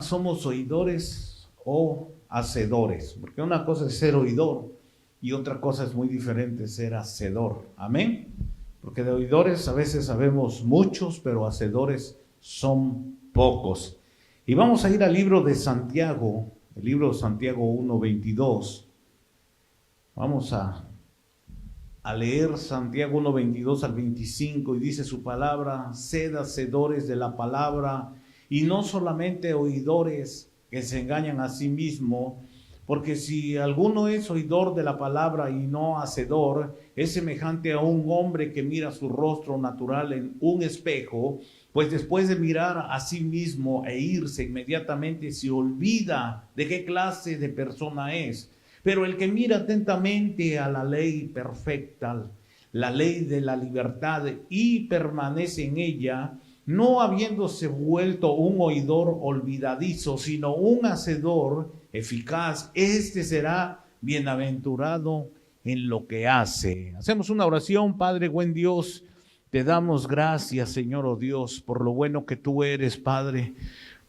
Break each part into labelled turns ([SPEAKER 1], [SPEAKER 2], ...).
[SPEAKER 1] somos oidores o hacedores, porque una cosa es ser oidor y otra cosa es muy diferente ser hacedor. Amén. Porque de oidores a veces sabemos muchos, pero hacedores son pocos. Y vamos a ir al libro de Santiago, el libro de Santiago 1:22. Vamos a leer Santiago 1:22 al 25, y dice su palabra: sed hacedores de la palabra y no solamente oidores que se engañan a sí mismo, porque si alguno es oidor de la palabra y no hacedor, es semejante a un hombre que mira su rostro natural en un espejo, pues después de mirar a sí mismo e irse inmediatamente se olvida de qué clase de persona es. Pero el que mira atentamente a la ley perfecta, la ley de la libertad, y permanece en ella, no habiéndose vuelto un oidor olvidadizo, sino un hacedor eficaz, este será bienaventurado en lo que hace. Hacemos una oración. Padre, buen Dios, te damos gracias, Señor, oh Dios, por lo bueno que tú eres, Padre,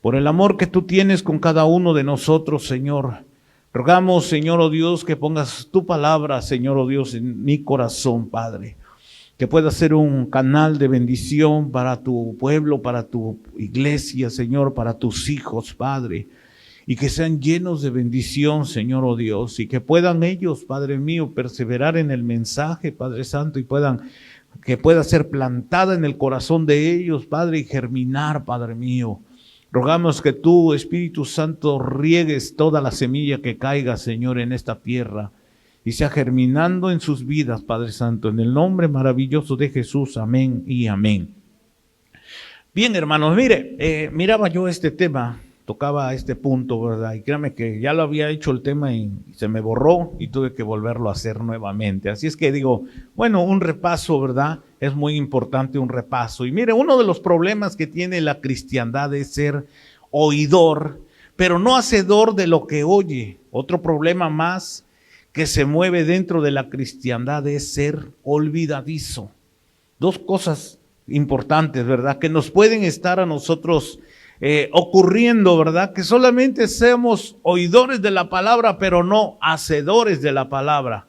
[SPEAKER 1] por el amor que tú tienes con cada uno de nosotros, Señor. Rogamos, Señor, oh Dios, que pongas tu palabra, Señor, oh Dios, en mi corazón, Padre, que pueda ser un canal de bendición para tu pueblo, para tu iglesia, Señor, para tus hijos, Padre, y que sean llenos de bendición, Señor, oh Dios, y que puedan ellos, Padre mío, perseverar en el mensaje, Padre Santo, y que pueda ser plantada en el corazón de ellos, Padre, y germinar, Padre mío. Rogamos que tú, Espíritu Santo, riegues toda la semilla que caiga, Señor, en esta tierra, y sea germinando en sus vidas, Padre Santo, en el nombre maravilloso de Jesús. Amén y amén. Bien, hermanos, mire, miraba yo este tema, tocaba este punto, ¿verdad? Y créame que ya lo había hecho el tema y se me borró y tuve que volverlo a hacer nuevamente. Así es que digo, bueno, un repaso, ¿verdad? Es muy importante un repaso. Y mire, uno de los problemas que tiene la cristiandad es ser oidor, pero no hacedor de lo que oye. Otro problema más que se mueve dentro de la cristiandad es ser olvidadizo. Dos cosas importantes, ¿verdad? Que nos pueden estar a nosotros ocurriendo, ¿verdad? Que solamente seamos oidores de la palabra, pero no hacedores de la palabra.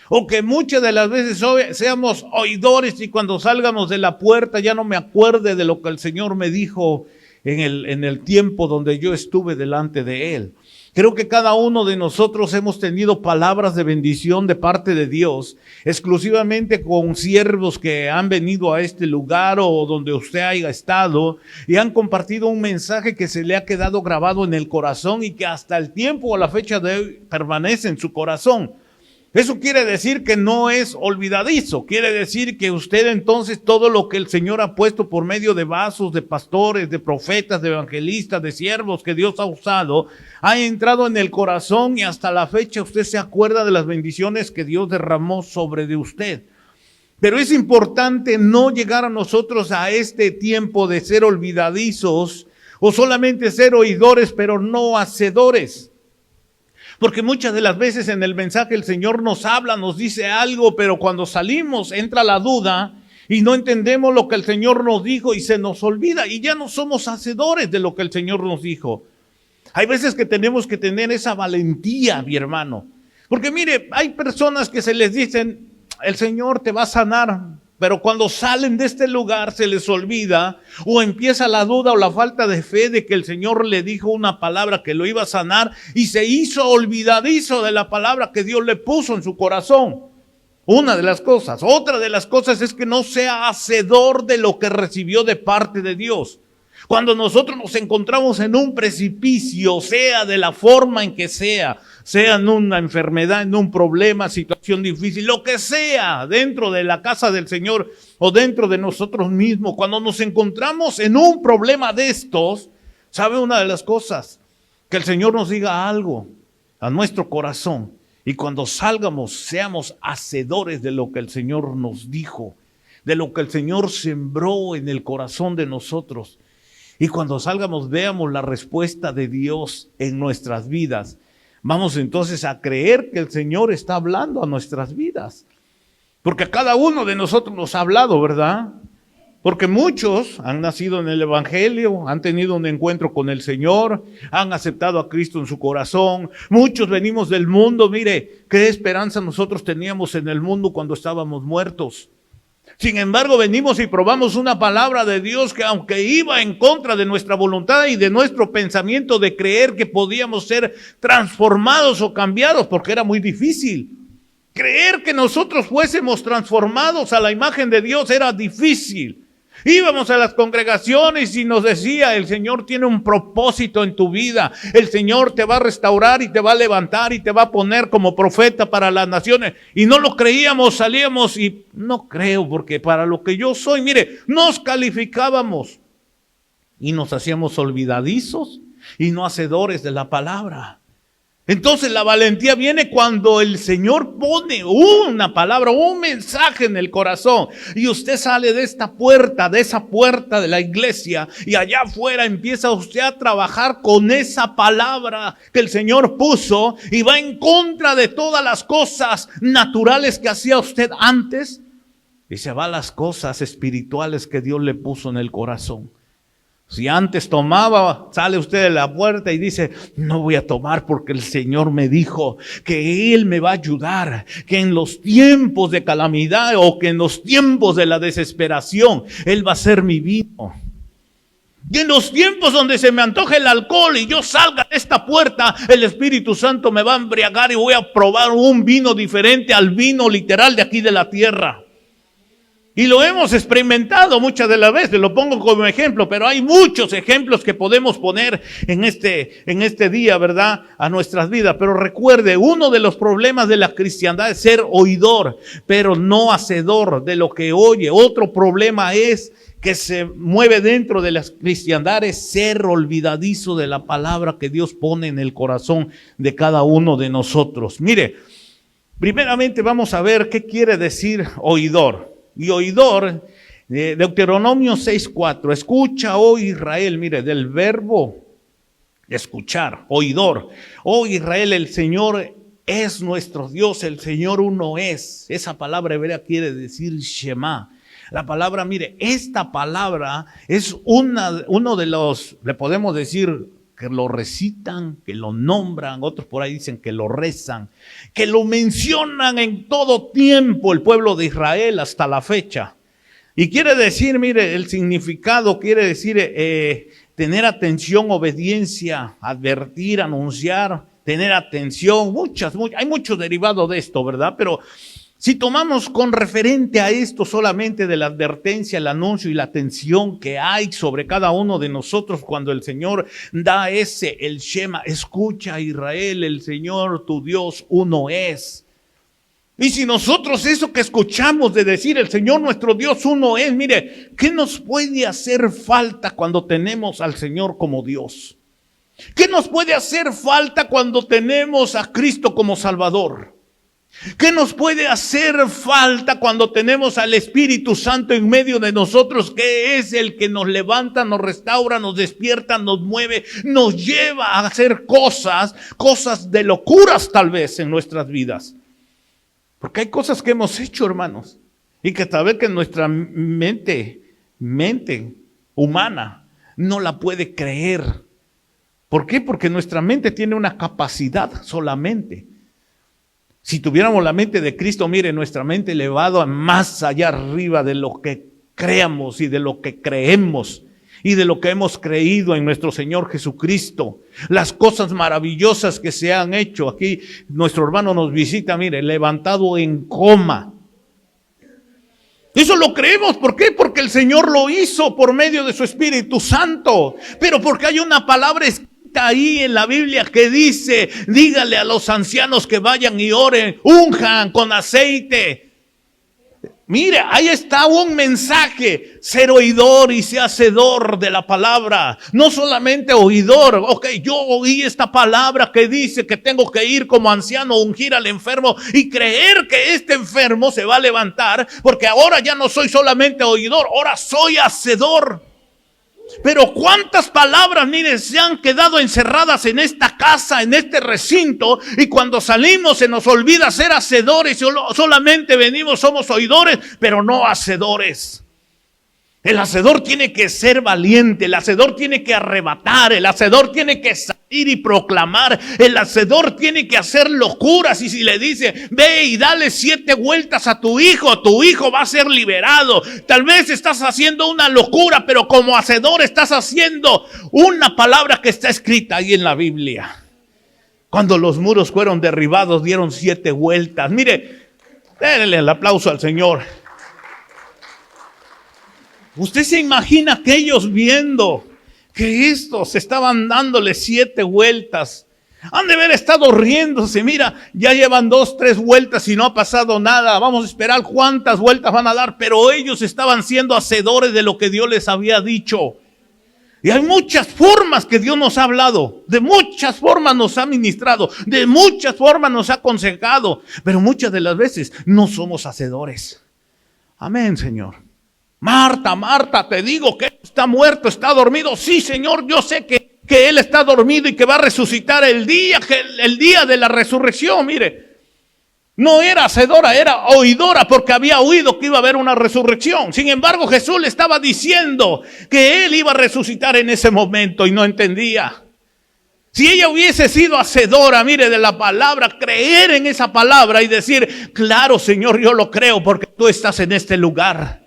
[SPEAKER 1] O que muchas de las veces seamos oidores y cuando salgamos de la puerta ya no me acuerde de lo que el Señor me dijo en el tiempo donde yo estuve delante de Él. Creo que cada uno de nosotros hemos tenido palabras de bendición de parte de Dios, exclusivamente con siervos que han venido a este lugar o donde usted haya estado y han compartido un mensaje que se le ha quedado grabado en el corazón y que hasta el tiempo o la fecha de hoy permanece en su corazón. Eso quiere decir que no es olvidadizo, quiere decir que usted entonces todo lo que el Señor ha puesto por medio de vasos, de pastores, de profetas, de evangelistas, de siervos que Dios ha usado, ha entrado en el corazón y hasta la fecha usted se acuerda de las bendiciones que Dios derramó sobre de usted. Pero es importante no llegar a nosotros a este tiempo de ser olvidadizos o solamente ser oidores pero no hacedores. Porque muchas de las veces en el mensaje el Señor nos habla, nos dice algo, pero cuando salimos entra la duda y no entendemos lo que el Señor nos dijo y se nos olvida y ya no somos hacedores de lo que el Señor nos dijo. Hay veces que tenemos que tener esa valentía, mi hermano. Porque mire, hay personas que se les dicen, el Señor te va a sanar, pero cuando salen de este lugar se les olvida o empieza la duda o la falta de fe de que el Señor le dijo una palabra que lo iba a sanar y se hizo olvidadizo de la palabra que Dios le puso en su corazón. Una de las cosas. Otra de las cosas es que no sea hacedor de lo que recibió de parte de Dios. Cuando nosotros nos encontramos en un precipicio, sea de la forma en que sea en una enfermedad, en un problema, situación difícil, lo que sea, dentro de la casa del Señor o dentro de nosotros mismos, cuando nos encontramos en un problema de estos, ¿sabe una de las cosas? Que el Señor nos diga algo a nuestro corazón y cuando salgamos seamos hacedores de lo que el Señor nos dijo, de lo que el Señor sembró en el corazón de nosotros. Y cuando salgamos veamos la respuesta de Dios en nuestras vidas. Vamos entonces a creer que el Señor está hablando a nuestras vidas. Porque a cada uno de nosotros nos ha hablado, ¿verdad? Porque muchos han nacido en el Evangelio, han tenido un encuentro con el Señor, han aceptado a Cristo en su corazón. Muchos venimos del mundo. Mire, qué esperanza nosotros teníamos en el mundo cuando estábamos muertos. Sin embargo, venimos y probamos una palabra de Dios que, aunque iba en contra de nuestra voluntad y de nuestro pensamiento de creer que podíamos ser transformados o cambiados, porque era muy difícil. Creer que nosotros fuésemos transformados a la imagen de Dios era difícil. Íbamos a las congregaciones y nos decía: el Señor tiene un propósito en tu vida. El Señor te va a restaurar y te va a levantar y te va a poner como profeta para las naciones. Y no lo creíamos, salíamos y no creo, porque para lo que yo soy, mire, nos calificábamos y nos hacíamos olvidadizos y no hacedores de la palabra. Entonces la valentía viene cuando el Señor pone una palabra, un mensaje en el corazón, y usted sale de esta puerta, de esa puerta de la iglesia, y allá afuera empieza usted a trabajar con esa palabra que el Señor puso, y va en contra de todas las cosas naturales que hacía usted antes, y se va a las cosas espirituales que Dios le puso en el corazón. Si antes tomaba, sale usted de la puerta y dice: no voy a tomar porque el Señor me dijo que Él me va a ayudar, que en los tiempos de calamidad o que en los tiempos de la desesperación Él va a ser mi vino. Y en los tiempos donde se me antoje el alcohol y yo salga de esta puerta, el Espíritu Santo me va a embriagar y voy a probar un vino diferente al vino literal de aquí de la tierra. Y lo hemos experimentado muchas de las veces, lo pongo como ejemplo, pero hay muchos ejemplos que podemos poner en este día, ¿verdad?, a nuestras vidas. Pero recuerde, uno de los problemas de la cristiandad es ser oidor, pero no hacedor de lo que oye. Otro problema es que se mueve dentro de la cristiandad, es ser olvidadizo de la palabra que Dios pone en el corazón de cada uno de nosotros. Mire, primeramente vamos a ver qué quiere decir oidor. Y oidor, Deuteronomio 6:4, escucha, oh Israel, mire, del verbo escuchar, oidor. Oh Israel, el Señor es nuestro Dios, el Señor uno es. Esa palabra hebrea quiere decir Shema. La palabra, mire, esta palabra es uno de los, le podemos decir, que lo recitan, que lo nombran, otros por ahí dicen que lo rezan, que lo mencionan en todo tiempo el pueblo de Israel hasta la fecha. Y quiere decir, mire, el significado quiere decir tener atención, obediencia, advertir, anunciar, tener atención, hay muchos derivados de esto, ¿verdad? Pero si tomamos con referente a esto solamente de la advertencia, el anuncio y la atención que hay sobre cada uno de nosotros cuando el Señor da el Shema, escucha Israel, el Señor tu Dios uno es. Y si nosotros eso que escuchamos de decir el Señor nuestro Dios uno es, mire, ¿qué nos puede hacer falta cuando tenemos al Señor como Dios? ¿Qué nos puede hacer falta cuando tenemos a Cristo como Salvador? ¿Qué nos puede hacer falta cuando tenemos al Espíritu Santo en medio de nosotros, que es el que nos levanta, nos restaura, nos despierta, nos mueve, nos lleva a hacer cosas de locuras tal vez en nuestras vidas? Porque hay cosas que hemos hecho, hermanos, y que tal vez que nuestra mente humana no la puede creer. ¿Por qué? Porque nuestra mente tiene una capacidad solamente. Si tuviéramos la mente de Cristo, mire, nuestra mente elevada más allá arriba de lo que creamos y de lo que creemos y de lo que hemos creído en nuestro Señor Jesucristo. Las cosas maravillosas que se han hecho. Aquí nuestro hermano nos visita, mire, levantado en coma. Eso lo creemos, ¿por qué? Porque el Señor lo hizo por medio de su Espíritu Santo, pero porque hay una palabra escrita ahí en la Biblia que dice: dígale a los ancianos que vayan y oren, unjan con aceite. Mire, ahí está un mensaje: ser oidor y ser hacedor de la palabra. No solamente oidor. Ok, yo oí esta palabra que dice que tengo que ir como anciano, ungir al enfermo y creer que este enfermo se va a levantar, porque ahora ya no soy solamente oidor, ahora soy hacedor. Pero cuántas palabras, mire, se han quedado encerradas en esta casa, en este recinto, y cuando salimos se nos olvida ser hacedores, solamente venimos, somos oidores, pero no hacedores. El hacedor tiene que ser valiente, el hacedor tiene que arrebatar, el hacedor tiene que salir y proclamar, el hacedor tiene que hacer locuras. Y si le dice, ve y dale 7 vueltas a tu hijo va a ser liberado. Tal vez estás haciendo una locura, pero como hacedor estás haciendo una palabra que está escrita ahí en la Biblia. Cuando los muros fueron derribados, dieron 7 vueltas. Mire, denle el aplauso al Señor. Usted se imagina aquellos viendo que estos estaban dándole 7 vueltas. Han de haber estado riéndose. Mira, ya llevan 2, 3 vueltas y no ha pasado nada. Vamos a esperar cuántas vueltas van a dar. Pero ellos estaban siendo hacedores de lo que Dios les había dicho. Y hay muchas formas que Dios nos ha hablado. De muchas formas nos ha ministrado. De muchas formas nos ha aconsejado. Pero muchas de las veces no somos hacedores. Amén, Señor. Marta, Marta, te digo que está muerto, está dormido. Sí, Señor, yo sé que Él está dormido y que va a resucitar el día de la resurrección. Mire, no era hacedora, era oidora, porque había oído que iba a haber una resurrección. Sin embargo, Jesús le estaba diciendo que Él iba a resucitar en ese momento y no entendía. Si ella hubiese sido hacedora, mire, de la palabra, creer en esa palabra y decir, claro, Señor, yo lo creo porque tú estás en este lugar.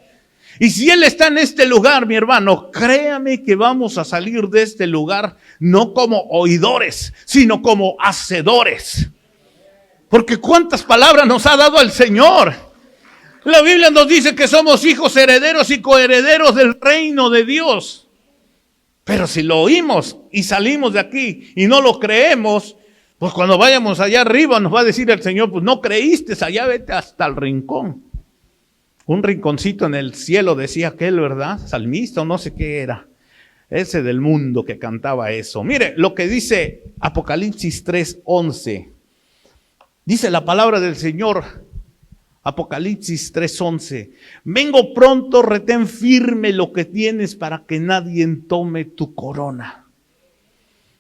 [SPEAKER 1] Y si Él está en este lugar, mi hermano, créame que vamos a salir de este lugar no como oidores, sino como hacedores. Porque cuántas palabras nos ha dado el Señor. La Biblia nos dice que somos hijos herederos y coherederos del reino de Dios. Pero si lo oímos y salimos de aquí y no lo creemos, pues cuando vayamos allá arriba nos va a decir el Señor, pues no creíste, allá vete hasta el rincón. Un rinconcito en el cielo, decía aquel, ¿verdad? Salmista o no sé qué era. Ese del mundo que cantaba eso. Mire lo que dice Apocalipsis 3:11. Dice la palabra del Señor, Apocalipsis 3:11. Vengo pronto, retén firme lo que tienes para que nadie tome tu corona.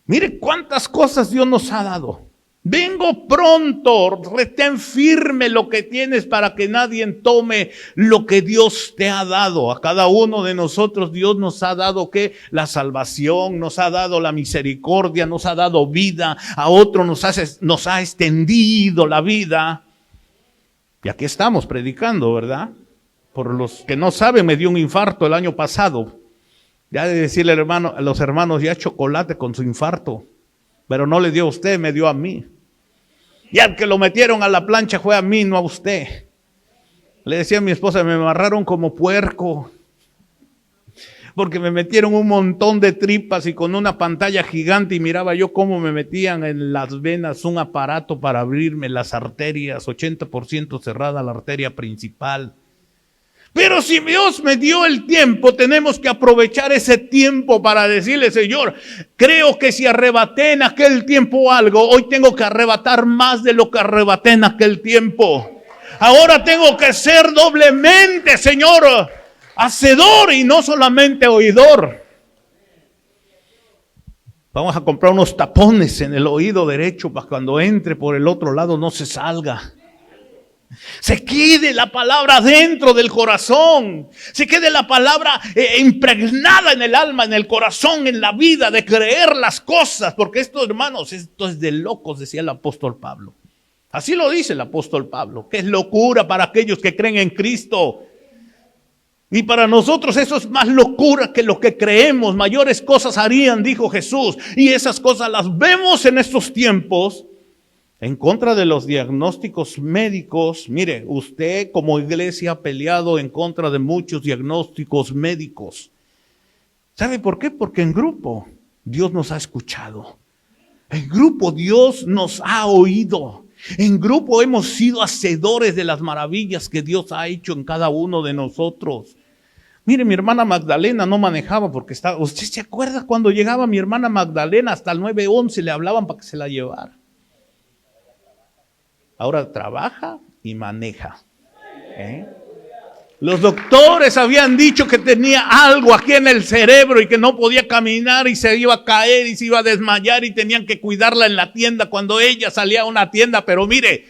[SPEAKER 1] Mire cuántas cosas Dios nos ha dado. Vengo pronto, retén firme lo que tienes para que nadie tome lo que Dios te ha dado. A cada uno de nosotros Dios nos ha dado ¿qué? La salvación, nos ha dado la misericordia, nos ha dado vida. A otro nos ha extendido la vida. Y aquí estamos predicando, ¿verdad? Por los que no saben, me dio un infarto el año pasado. Ya de decirle a los hermanos, ya chocolate con su infarto. Pero no le dio a usted, me dio a mí. Y al que lo metieron a la plancha fue a mí, no a usted. Le decía a mi esposa, me amarraron como puerco. Porque me metieron un montón de tripas y con una pantalla gigante y miraba yo cómo me metían en las venas un aparato para abrirme las arterias, 80% cerrada la arteria principal. Pero si Dios me dio el tiempo, tenemos que aprovechar ese tiempo para decirle, Señor, creo que si arrebaté en aquel tiempo algo, hoy tengo que arrebatar más de lo que arrebaté en aquel tiempo. Ahora tengo que ser doblemente, Señor, hacedor y no solamente oidor. Vamos a comprar unos tapones en el oído derecho para cuando entre por el otro lado no se salga. Se quede la palabra dentro del corazón. Se quede la palabra impregnada en el alma, en el corazón, en la vida, de creer las cosas. Porque esto, hermanos, esto es de locos, decía el apóstol Pablo. Así lo dice el apóstol Pablo, que es locura para aquellos que creen en Cristo. Y para nosotros eso es más locura que lo que creemos. Mayores cosas harían, dijo Jesús. Y esas cosas las vemos en estos tiempos. En contra de los diagnósticos médicos, mire, usted como iglesia ha peleado en contra de muchos diagnósticos médicos. ¿Sabe por qué? Porque en grupo Dios nos ha escuchado. En grupo Dios nos ha oído. En grupo hemos sido hacedores de las maravillas que Dios ha hecho en cada uno de nosotros. Mire, mi hermana Magdalena no manejaba porque estaba... ¿Usted se acuerda cuando llegaba mi hermana Magdalena? Hasta el 911 le hablaban para que se la llevara. Ahora trabaja y maneja. Los doctores habían dicho que tenía algo aquí en el cerebro y que no podía caminar y se iba a caer y se iba a desmayar y tenían que cuidarla en la tienda cuando ella salía a una tienda. Pero mire,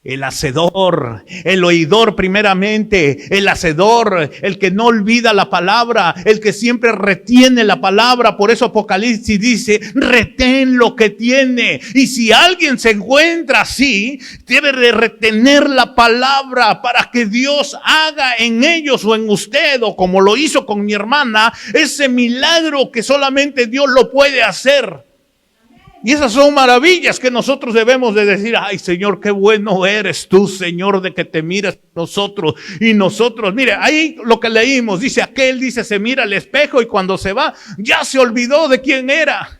[SPEAKER 1] El hacedor, el oidor primeramente, el hacedor, el que no olvida la palabra, el que siempre retiene la palabra. Por eso Apocalipsis dice, retén lo que tiene. Y si alguien se encuentra así, debe de retener la palabra para que Dios haga en ellos o en usted, o como lo hizo con mi hermana, ese milagro que solamente Dios lo puede hacer. Y esas son maravillas que nosotros debemos de decir, ay Señor, qué bueno eres tú, Señor, de que te miras nosotros. Y nosotros, mire, ahí lo que leímos, dice aquel, dice, se mira al espejo y cuando se va, ya se olvidó de quién era.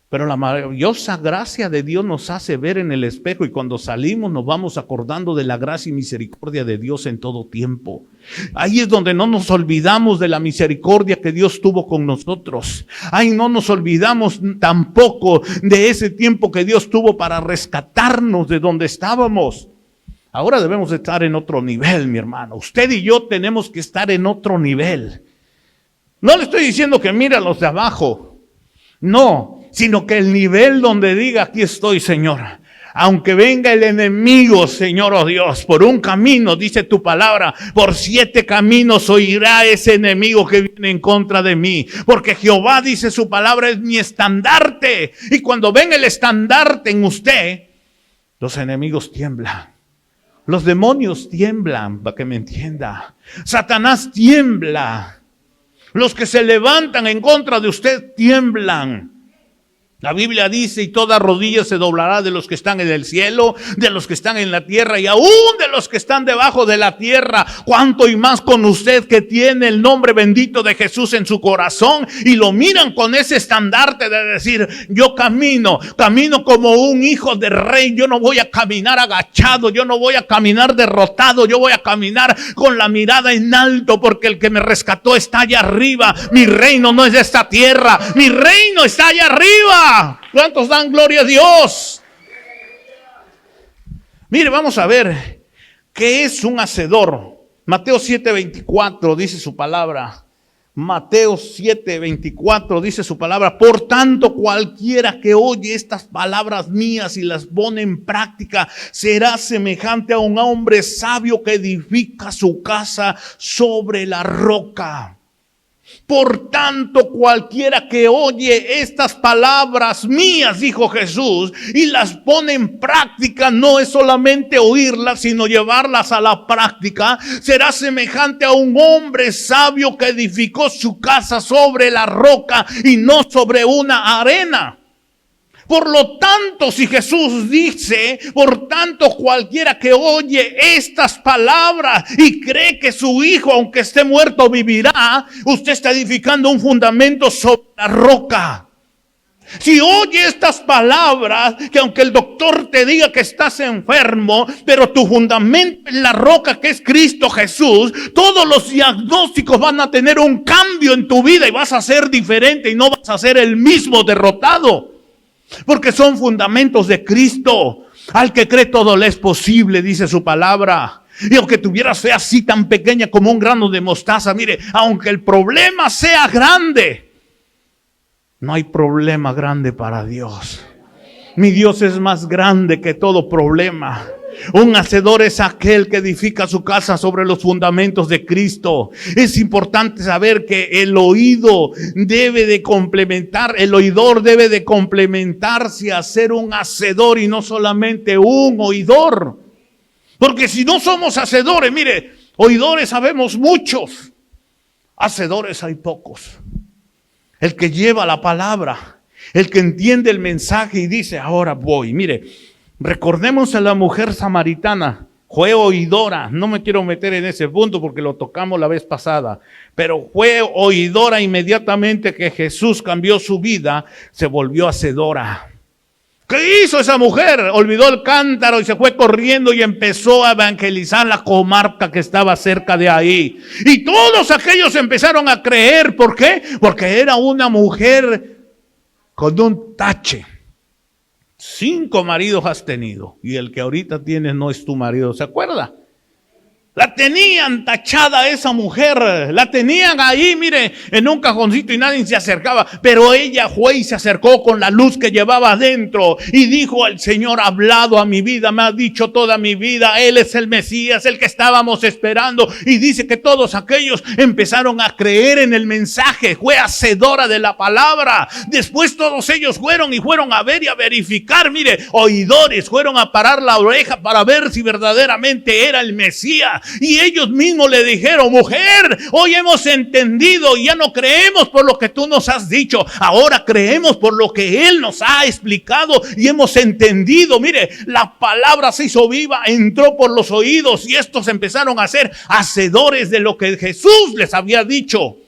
[SPEAKER 1] Pero la maravillosa gracia de Dios nos hace ver en el espejo y cuando salimos nos vamos acordando de la gracia y misericordia de Dios en todo tiempo. Ahí es donde no nos olvidamos de la misericordia que Dios tuvo con nosotros. Ahí no nos olvidamos tampoco de ese tiempo que Dios tuvo para rescatarnos de donde estábamos. Ahora debemos estar en otro nivel, mi hermano. Usted y yo tenemos que estar en otro nivel. No le estoy diciendo que mira a los de abajo. No. Sino que el nivel donde diga, aquí estoy, Señor. Aunque venga el enemigo, Señor, oh Dios, por un camino, dice tu palabra, por 7 caminos oirá ese enemigo que viene en contra de mí. Porque Jehová, dice su palabra, es mi estandarte. Y cuando ven el estandarte en usted, los enemigos tiemblan. Los demonios tiemblan, para que me entienda. Satanás tiembla. Los que se levantan en contra de usted tiemblan. La Biblia dice, y toda rodilla se doblará de los que están en el cielo, de los que están en la tierra y aún de los que están debajo de la tierra. Cuánto y más con usted que tiene el nombre bendito de Jesús en su corazón y lo miran con ese estandarte de decir, yo camino como un hijo de rey. Yo no voy a caminar agachado, yo no voy a caminar derrotado, yo voy a caminar con la mirada en alto porque el que me rescató está allá arriba. Mi reino no es de esta tierra, mi reino está allá arriba. ¿Cuántos dan gloria a Dios? Mire, vamos a ver qué es un hacedor. Mateo 7:24 dice su palabra. Mateo 7:24 dice su palabra. Por tanto, cualquiera que oye estas palabras mías y las pone en práctica, será semejante a un hombre sabio que edifica su casa sobre la roca. Por tanto, cualquiera que oye estas palabras mías, dijo Jesús, y las pone en práctica, no es solamente oírlas, sino llevarlas a la práctica, será semejante a un hombre sabio que edificó su casa sobre la roca y no sobre una arena. Por lo tanto, si Jesús dice, por tanto cualquiera que oye estas palabras y cree que su hijo, aunque esté muerto, vivirá, usted está edificando un fundamento sobre la roca. Si oye estas palabras, que aunque el doctor te diga que estás enfermo, pero tu fundamento en la roca que es Cristo Jesús, todos los diagnósticos van a tener un cambio en tu vida y vas a ser diferente y no vas a ser el mismo derrotado. Porque son fundamentos de Cristo. Al que cree todo le es posible, dice su palabra. Y aunque tuvieras fe así tan pequeña como un grano de mostaza, mire, aunque el problema sea grande, no hay problema grande para Dios. Mi Dios es más grande que todo problema. Un hacedor es aquel que edifica su casa sobre los fundamentos de Cristo. Es importante saber que el oidor debe de complementarse a ser un hacedor y no solamente un oidor. Porque si no somos hacedores, mire, oidores sabemos muchos, hacedores hay pocos. El que lleva la palabra, el que entiende el mensaje y dice, ahora voy, mire. Recordemos a la mujer samaritana, fue oidora, no me quiero meter en ese punto porque lo tocamos la vez pasada, pero fue oidora inmediatamente que Jesús cambió su vida, se volvió hacedora. ¿Qué hizo esa mujer? Olvidó el cántaro y se fue corriendo y empezó a evangelizar la comarca que estaba cerca de ahí. Y todos aquellos empezaron a creer, ¿por qué? Porque era una mujer con un tache. 5 maridos has tenido y el que ahorita tienes no es tu marido, ¿se acuerda? La tenían tachada a esa mujer, la tenían ahí, mire, en un cajoncito y nadie se acercaba. Pero ella fue y se acercó con la luz que llevaba adentro y dijo: el Señor ha hablado a mi vida, me ha dicho toda mi vida, Él es el Mesías, el que estábamos esperando. Y dice que todos aquellos empezaron a creer en el mensaje, fue hacedora de la palabra. Después todos ellos fueron a ver y a verificar, mire, oidores, fueron a parar la oreja para ver si verdaderamente era el Mesías. Y ellos mismos le dijeron: mujer, hoy hemos entendido y ya no creemos por lo que tú nos has dicho, ahora creemos por lo que Él nos ha explicado y hemos entendido. Mire, la palabra se hizo viva, entró por los oídos y estos empezaron a ser hacedores de lo que Jesús les había dicho.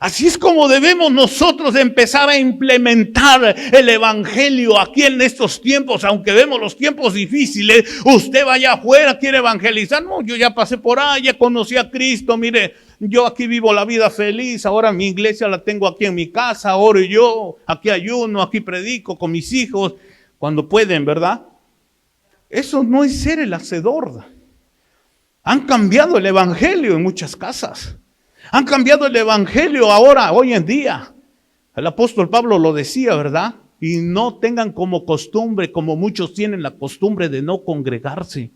[SPEAKER 1] Así es como debemos nosotros empezar a implementar el evangelio aquí en estos tiempos. Aunque vemos los tiempos difíciles, usted vaya afuera, quiere evangelizar. No, yo ya pasé por ahí, ya conocí a Cristo. Mire, yo aquí vivo la vida feliz. Ahora mi iglesia la tengo aquí en mi casa. Oro yo, aquí ayuno, aquí predico con mis hijos cuando pueden, ¿verdad? Eso no es ser el hacedor. Han cambiado el evangelio en muchas casas. Han cambiado el evangelio ahora, hoy en día. El apóstol Pablo lo decía, ¿verdad? Y no tengan como costumbre, como muchos tienen la costumbre de no congregarse.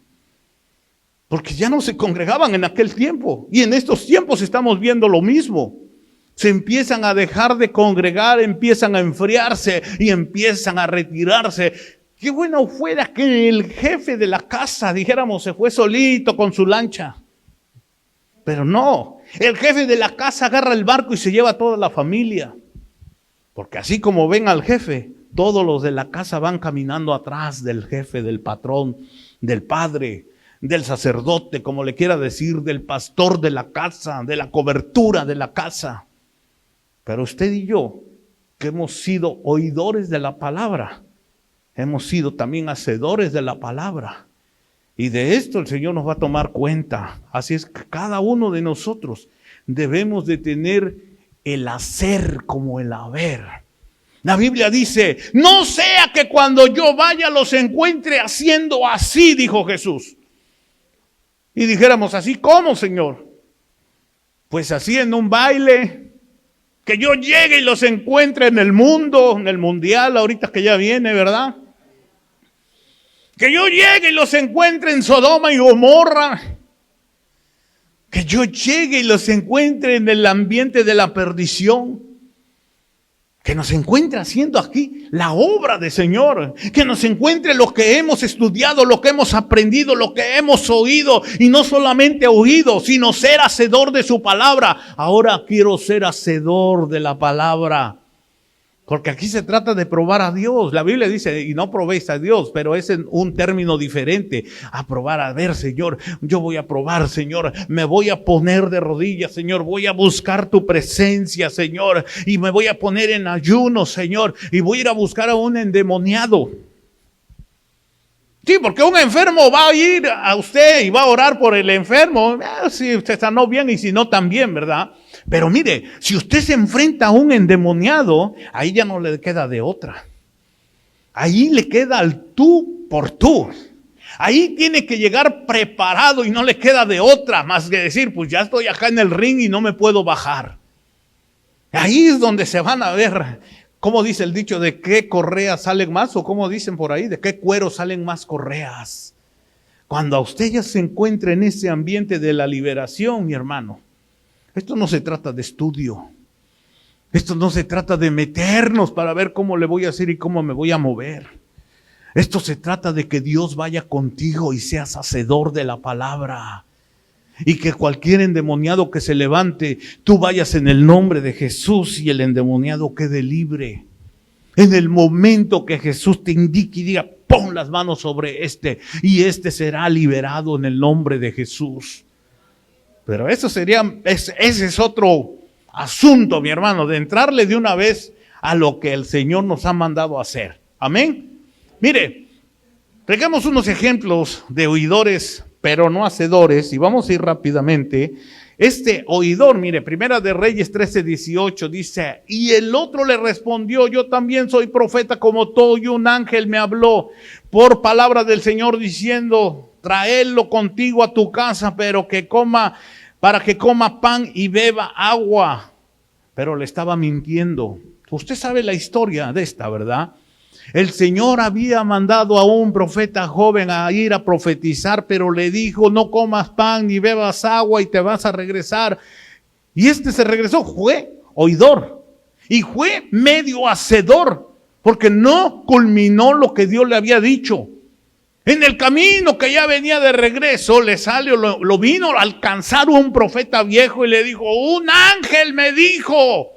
[SPEAKER 1] Porque ya no se congregaban en aquel tiempo. Y en estos tiempos estamos viendo lo mismo. Se empiezan a dejar de congregar, empiezan a enfriarse y empiezan a retirarse. Qué bueno fuera que el jefe de la casa, dijéramos, se fue solito con su lancha. Pero no, el jefe de la casa agarra el barco y se lleva a toda la familia. Porque así como ven al jefe, todos los de la casa van caminando atrás del jefe, del patrón, del padre, del sacerdote, como le quiera decir, del pastor de la casa, de la cobertura de la casa. Pero usted y yo, que hemos sido oidores de la palabra, hemos sido también hacedores de la palabra. Y de esto el Señor nos va a tomar cuenta. Así es que cada uno de nosotros debemos de tener el hacer como el haber. La Biblia dice: no sea que cuando yo vaya los encuentre haciendo así, dijo Jesús. Y dijéramos: ¿así cómo, Señor? Pues así en un baile, que yo llegue y los encuentre en el mundo, en el mundial, ahorita que ya viene, ¿verdad? Que yo llegue y los encuentre en Sodoma y Gomorra. Que yo llegue y los encuentre en el ambiente de la perdición. Que nos encuentre haciendo aquí la obra del Señor. Que nos encuentre lo que hemos estudiado, lo que hemos aprendido, lo que hemos oído. Y no solamente oído, sino ser hacedor de su palabra. Ahora quiero ser hacedor de la palabra. Porque aquí se trata de probar a Dios. La Biblia dice: y no probéis a Dios, pero es en un término diferente. A probar, a ver, Señor, yo voy a probar, Señor. Me voy a poner de rodillas, Señor. Voy a buscar tu presencia, Señor. Y me voy a poner en ayuno, Señor. Y voy a ir a buscar a un endemoniado. Sí, porque un enfermo va a ir a usted y va a orar por el enfermo. Si usted sanó bien y si no también, ¿verdad? Pero mire, si usted se enfrenta a un endemoniado, ahí ya no le queda de otra. Ahí le queda al tú por tú. Ahí tiene que llegar preparado y no le queda de otra más que decir: pues ya estoy acá en el ring y no me puedo bajar. Ahí es donde se van a ver, ¿cómo dice el dicho? ¿De qué correas salen más? O ¿cómo dicen por ahí? ¿De qué cuero salen más correas? Cuando a usted ya se encuentra en ese ambiente de la liberación, mi hermano, esto no se trata de estudio. Esto no se trata de meternos para ver cómo le voy a hacer y cómo me voy a mover. Esto se trata de que Dios vaya contigo y seas hacedor de la palabra. Y que cualquier endemoniado que se levante, tú vayas en el nombre de Jesús y el endemoniado quede libre. En el momento que Jesús te indique y diga: pon las manos sobre este, y este será liberado en el nombre de Jesús. Pero eso ese es otro asunto, mi hermano, de entrarle de una vez a lo que el Señor nos ha mandado a hacer. Amén. Mire, traigamos unos ejemplos de oidores, pero no hacedores, y vamos a ir rápidamente. Este oidor, mire, Primera de Reyes 13:18 dice: y el otro le respondió: yo también soy profeta como tú, y un ángel me habló por palabra del Señor diciendo: traerlo contigo a tu casa, pero para que coma pan y beba agua. Pero le estaba mintiendo. Usted sabe la historia de esta, ¿verdad? El Señor había mandado a un profeta joven a ir a profetizar, pero le dijo, no comas pan ni bebas agua y te vas a regresar. Y se regresó, fue oidor y fue medio hacedor, porque no culminó lo que Dios le había dicho. En el camino que ya venía de regreso, le salió, lo vino a alcanzar un profeta viejo y le dijo, un ángel me dijo.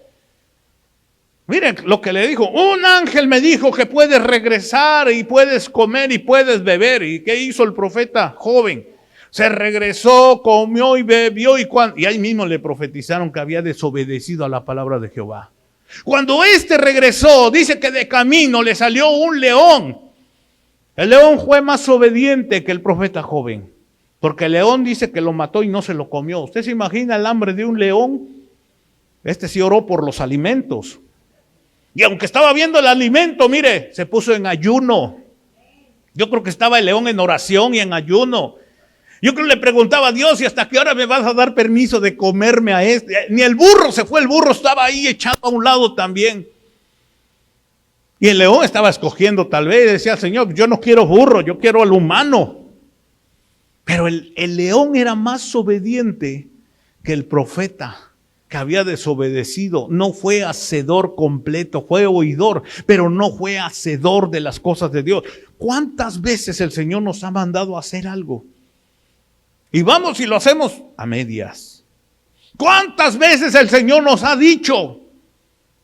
[SPEAKER 1] Miren lo que le dijo, un ángel me dijo que puedes regresar y puedes comer y puedes beber. ¿Y qué hizo el profeta joven? Se regresó, comió y bebió y ahí mismo le profetizaron que había desobedecido a la palabra de Jehová. Cuando regresó, dice que de camino le salió un león. El león fue más obediente que el profeta joven, porque el león dice que lo mató y no se lo comió. ¿Usted se imagina el hambre de un león? Sí oró por los alimentos. Y aunque estaba viendo el alimento, mire, se puso en ayuno. Yo creo que estaba el león en oración y en ayuno. Yo creo que le preguntaba a Dios, ¿y hasta qué hora me vas a dar permiso de comerme a este? Ni el burro se fue, el burro estaba ahí echado a un lado también. Y el león estaba escogiendo tal vez, decía, Señor, yo no quiero burro, yo quiero al humano. Pero el león era más obediente que el profeta que había desobedecido. No fue hacedor completo, fue oidor, pero no fue hacedor de las cosas de Dios. ¿Cuántas veces el Señor nos ha mandado a hacer algo? Y vamos y lo hacemos a medias. ¿Cuántas veces el Señor nos ha dicho?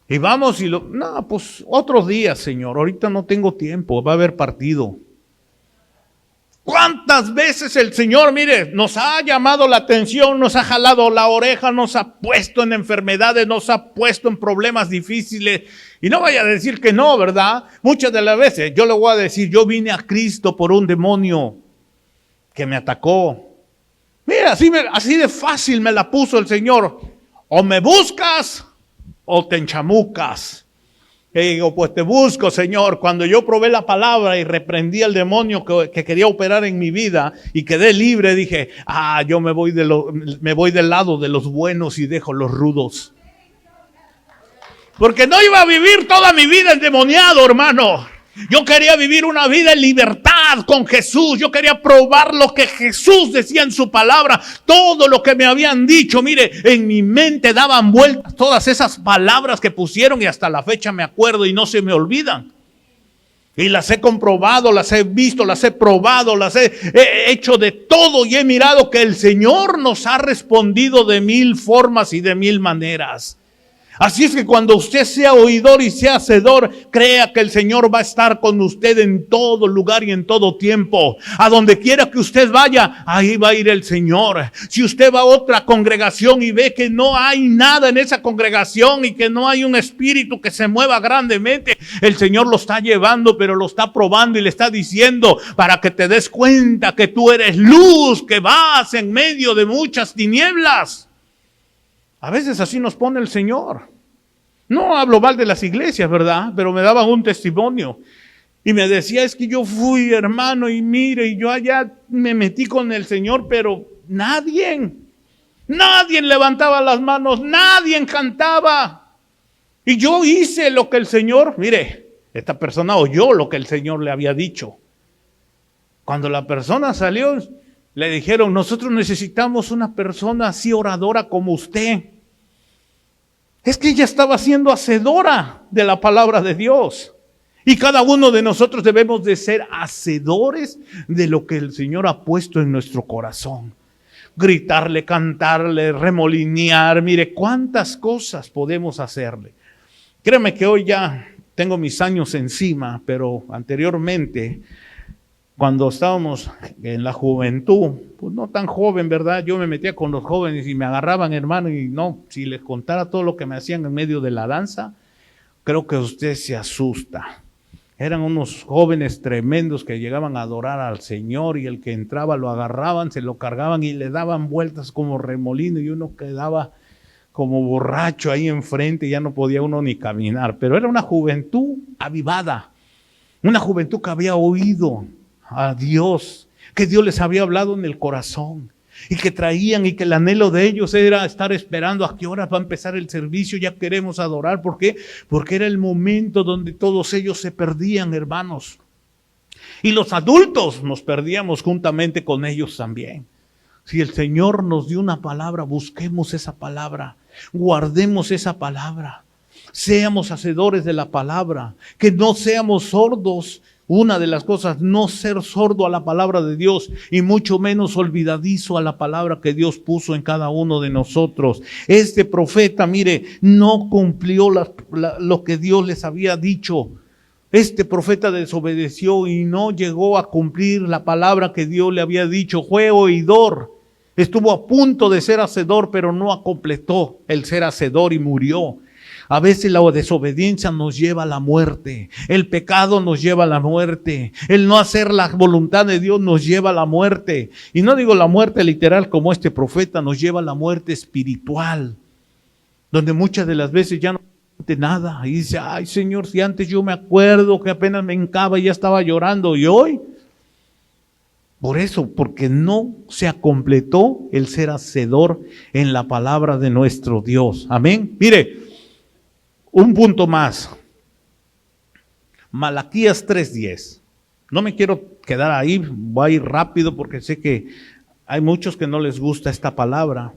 [SPEAKER 1] Y vamos y no, pues otros días, Señor, ahorita no tengo tiempo, va a haber partido. ¿Cuántas veces el Señor, mire, nos ha llamado la atención, nos ha jalado la oreja, nos ha puesto en enfermedades, nos ha puesto en problemas difíciles? Y no vaya a decir que no, ¿verdad? Muchas de las veces yo le voy a decir, yo vine a Cristo por un demonio que me atacó. Mira, así de fácil me la puso el Señor. O me buscas o te enchamucas. Y digo, pues te busco, Señor. Cuando yo probé la palabra y reprendí al demonio que quería operar en mi vida y quedé libre, dije, yo me voy del lado de los buenos y dejo los rudos. Porque no iba a vivir toda mi vida endemoniado, hermano. Yo quería vivir una vida en libertad con Jesús. Yo quería probar lo que Jesús decía en su palabra. Todo lo que me habían dicho. Mire, en mi mente daban vueltas todas esas palabras que pusieron y hasta la fecha me acuerdo y no se me olvidan. Y las he comprobado, las he visto, las he probado, las he hecho de todo y he mirado que el Señor nos ha respondido de 1000 formas y de 1000 maneras. Así es que cuando usted sea oidor y sea hacedor, crea que el Señor va a estar con usted en todo lugar y en todo tiempo. A donde quiera que usted vaya, ahí va a ir el Señor. Si usted va a otra congregación y ve que no hay nada en esa congregación y que no hay un espíritu que se mueva grandemente, el Señor lo está llevando, pero lo está probando y le está diciendo para que te des cuenta que tú eres luz, que vas en medio de muchas tinieblas. A veces así nos pone el Señor. No hablo mal de las iglesias, ¿verdad? Pero me daban un testimonio. Y me decía, es que yo fui, hermano, y mire, y yo allá me metí con el Señor, pero nadie levantaba las manos, nadie cantaba. Y yo hice lo que el Señor, mire, esta persona oyó lo que el Señor le había dicho. Cuando la persona salió, le dijeron, nosotros necesitamos una persona así oradora como usted. Es que ella estaba siendo hacedora de la palabra de Dios. Y cada uno de nosotros debemos de ser hacedores de lo que el Señor ha puesto en nuestro corazón. Gritarle, cantarle, remolinear. Mire, cuántas cosas podemos hacerle. Créeme que hoy ya tengo mis años encima, pero anteriormente, cuando estábamos en la juventud, pues no tan joven, ¿verdad? Yo me metía con los jóvenes y me agarraban, hermano, y no, si les contara todo lo que me hacían en medio de la danza, creo que usted se asusta. Eran unos jóvenes tremendos que llegaban a adorar al Señor y el que entraba lo agarraban, se lo cargaban y le daban vueltas como remolino y uno quedaba como borracho ahí enfrente y ya no podía uno ni caminar. Pero era una juventud avivada, una juventud que había oído a Dios. que Dios les había hablado en el corazón. Y que traían y que el anhelo de ellos era estar esperando a qué hora va a empezar el servicio, ya queremos adorar. ¿Por qué? Porque era el momento donde todos ellos se perdían, hermanos. Y los adultos nos perdíamos juntamente con ellos también. Si el Señor nos dio una palabra, busquemos esa palabra, guardemos esa palabra, seamos hacedores de la palabra, que no seamos sordos. Una de las cosas, no ser sordo a la palabra de Dios y mucho menos olvidadizo a la palabra que Dios puso en cada uno de nosotros. Este profeta, mire, no cumplió lo que Dios les había dicho. Este profeta desobedeció y no llegó a cumplir la palabra que Dios le había dicho. Fue oidor. Estuvo a punto de ser hacedor, pero no completó el ser hacedor y murió. A veces la desobediencia nos lleva a la muerte. El pecado nos lleva a la muerte. El no hacer la voluntad de Dios nos lleva a la muerte. Y no digo la muerte literal como este profeta, nos lleva a la muerte espiritual. Donde muchas de las veces ya no siente nada. Y dice, ay Señor, si antes yo me acuerdo que apenas me hincaba y ya estaba llorando. ¿Y hoy? Por eso, porque no se completó el ser hacedor en la palabra de nuestro Dios. Amén. Mire. Un punto más. Malaquías 3:10. No me quiero quedar ahí, voy a ir rápido porque sé que hay muchos que no les gusta esta palabra.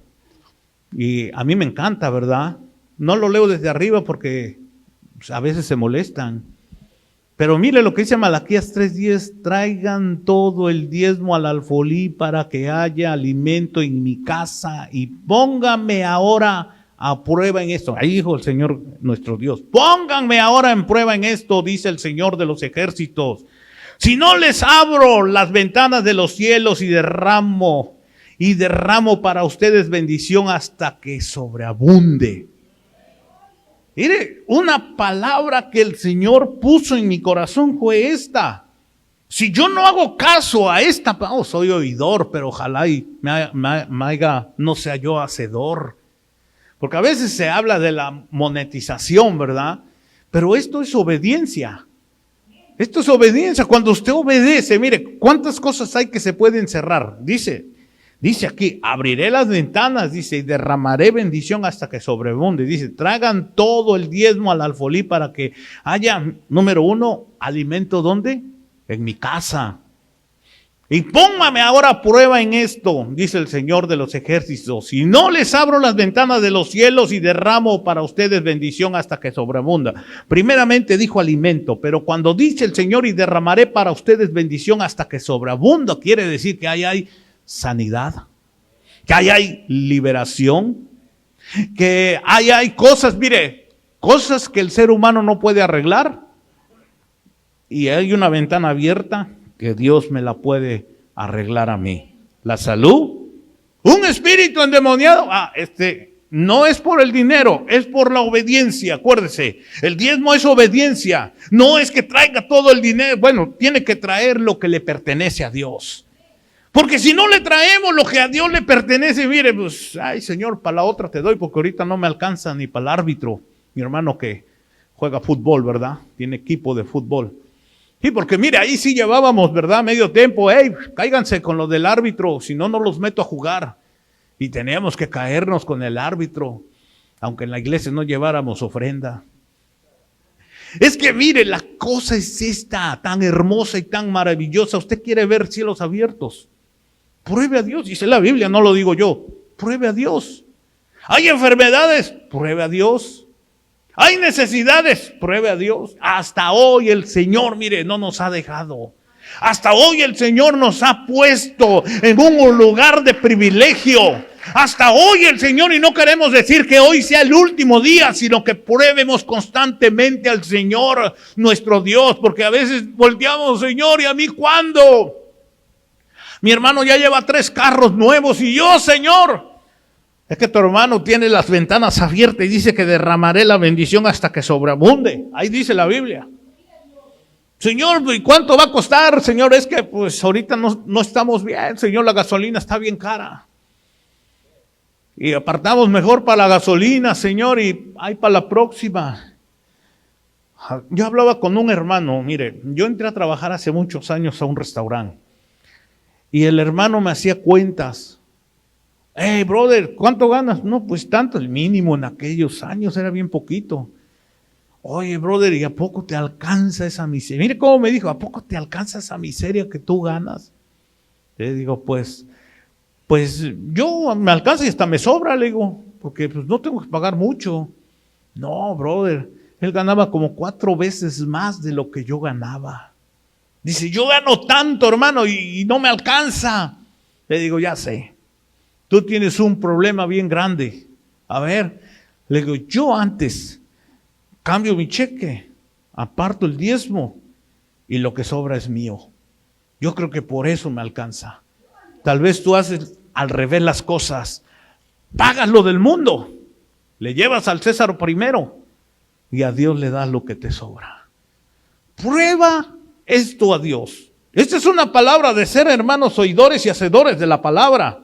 [SPEAKER 1] Y a mí me encanta, ¿verdad? No lo leo desde arriba porque a veces se molestan. Pero mire lo que dice Malaquías 3:10. Traigan todo el diezmo al alfolí para que haya alimento en mi casa y pónganme ahora a prueba en esto. Ahí dijo el Señor nuestro Dios. Pónganme ahora en prueba en esto, dice el Señor de los ejércitos. Si no les abro las ventanas de los cielos y derramo para ustedes bendición hasta que sobreabunde. Mire, una palabra que el Señor puso en mi corazón fue esta. Si yo no hago caso a esta, soy oidor, pero ojalá y no sea yo hacedor. Porque a veces se habla de la monetización, ¿verdad? Pero esto es obediencia. Esto es obediencia. Cuando usted obedece, mire, ¿cuántas cosas hay que se pueden cerrar? Dice aquí, abriré las ventanas, dice, y derramaré bendición hasta que sobreabunde. Dice, traigan todo el diezmo al alfolí para que haya, número 1, alimento, ¿dónde? En mi casa. Y póngame ahora a prueba en esto, dice el Señor de los ejércitos. Si no les abro las ventanas de los cielos y derramo para ustedes bendición hasta que sobreabunda. Primeramente dijo alimento, pero cuando dice el Señor y derramaré para ustedes bendición hasta que sobreabunda, quiere decir que ahí hay sanidad, que ahí hay liberación, que ahí hay cosas, mire, cosas que el ser humano no puede arreglar. Y hay una ventana abierta que Dios me la puede arreglar a mí. La salud, un espíritu endemoniado, no es por el dinero, es por la obediencia. Acuérdese, el diezmo es obediencia. No es que traiga todo el dinero. Bueno, tiene que traer lo que le pertenece a Dios. Porque si no le traemos lo que a Dios le pertenece, mire, pues, ay Señor, para la otra te doy, porque ahorita no me alcanza ni para el árbitro. Mi hermano que juega fútbol, ¿verdad? Tiene equipo de fútbol. Sí, porque mire, ahí sí llevábamos, ¿verdad? Medio tiempo, cáiganse con lo del árbitro, si no, no los meto a jugar. Y teníamos que caernos con el árbitro, aunque en la iglesia no lleváramos ofrenda. Es que mire, la cosa es esta, tan hermosa y tan maravillosa. Usted quiere ver cielos abiertos. Pruebe a Dios, dice la Biblia, no lo digo yo. Pruebe a Dios. Hay enfermedades, pruebe a Dios. Hay necesidades, pruebe a Dios. Hasta hoy el Señor, mire, no nos ha dejado. Hasta hoy el Señor nos ha puesto en un lugar de privilegio. Hasta hoy el Señor, y no queremos decir que hoy sea el último día, sino que pruebemos constantemente al Señor, nuestro Dios, porque a veces volteamos, Señor, ¿y a mí cuándo? Mi hermano ya lleva 3 carros nuevos y yo, Señor, es que tu hermano tiene las ventanas abiertas y dice que derramaré la bendición hasta que sobreabunde. Ahí dice la Biblia. Señor, ¿y cuánto va a costar? Señor, es que pues ahorita no estamos bien. Señor, la gasolina está bien cara. Y apartamos mejor para la gasolina, Señor, y hay para la próxima. Yo hablaba con un hermano, mire, yo entré a trabajar hace muchos años a un restaurante. Y el hermano me hacía cuentas. Hey, brother, ¿cuánto ganas? No, pues tanto, el mínimo en aquellos años era bien poquito. Oye, brother, ¿y a poco te alcanza esa miseria? Mire cómo me dijo, ¿a poco te alcanza esa miseria que tú ganas? Le digo, pues yo me alcanza y hasta me sobra, le digo, porque pues no tengo que pagar mucho. No, brother, él ganaba como 4 veces más de lo que yo ganaba. Dice, yo gano tanto, hermano, y no me alcanza. Le digo, ya sé, tú tienes un problema bien grande. A ver, le digo, yo antes cambio mi cheque, aparto el diezmo y lo que sobra es mío. Yo creo que por eso me alcanza. Tal vez tú haces al revés las cosas. Pagas lo del mundo, le llevas al César primero y a Dios le das lo que te sobra. Prueba esto a Dios. Esta es una palabra de ser, hermanos, oidores y hacedores de la palabra.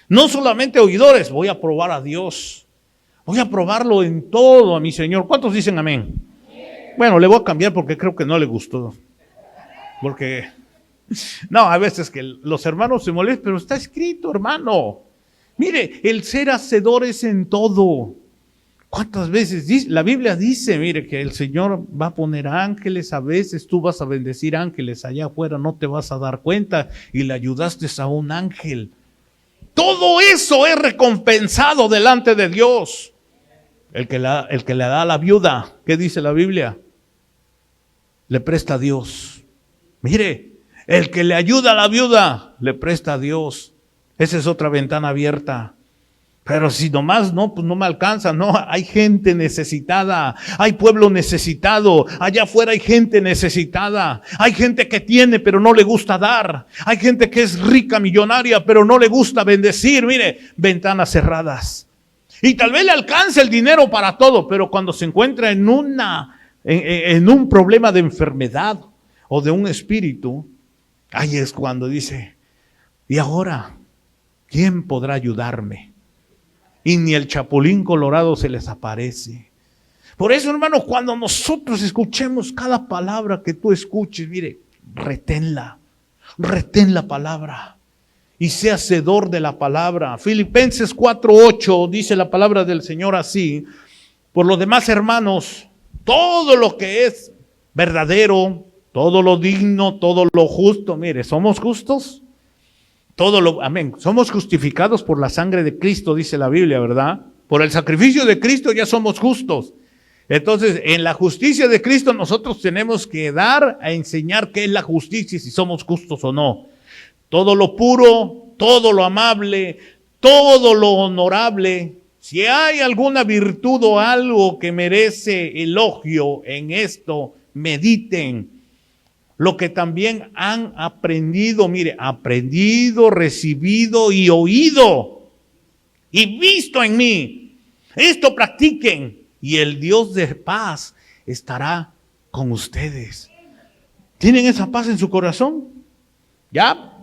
[SPEAKER 1] No solamente oidores, voy a probar a Dios. Voy a probarlo en todo a mi Señor. ¿Cuántos dicen amén? Bueno, le voy a cambiar porque creo que no le gustó. Porque, no, a veces que los hermanos se molestan, pero está escrito, hermano. Mire, el ser hacedores en todo. ¿Cuántas veces la Biblia dice, mire, que el Señor va a poner ángeles? A veces tú vas a bendecir ángeles allá afuera, no te vas a dar cuenta y le ayudaste a un ángel. Todo eso es recompensado delante de Dios. El que le da a la viuda, ¿qué dice la Biblia? Le presta a Dios. Mire, el que le ayuda a la viuda, le presta a Dios. Esa es otra ventana abierta. Pero si nomás no, pues no me alcanza, no, hay gente necesitada, hay pueblo necesitado, allá afuera hay gente necesitada, hay gente que tiene pero no le gusta dar, hay gente que es rica, millonaria, pero no le gusta bendecir. Mire, ventanas cerradas. Y tal vez le alcance el dinero para todo, pero cuando se encuentra en un problema de enfermedad o de un espíritu, ahí es cuando dice, ¿y ahora quién podrá ayudarme? Y ni el chapulín colorado se les aparece. Por eso, hermano, cuando nosotros escuchemos cada palabra que tú escuches, mire, retén la palabra y sea hacedor de la palabra. Filipenses 4:8 dice la palabra del Señor así: por lo demás, hermanos, todo lo que es verdadero, todo lo digno, todo lo justo. Mire, ¿somos justos? Amén. Somos justificados por la sangre de Cristo, dice la Biblia, ¿verdad? Por el sacrificio de Cristo ya somos justos. Entonces, en la justicia de Cristo nosotros tenemos que dar a enseñar qué es la justicia y si somos justos o no. Todo lo puro, todo lo amable, todo lo honorable. Si hay alguna virtud o algo que merece elogio en esto, mediten. Lo que también han aprendido, mire, aprendido, recibido y oído y visto en mí. Esto practiquen y el Dios de paz estará con ustedes. ¿Tienen esa paz en su corazón? Ya,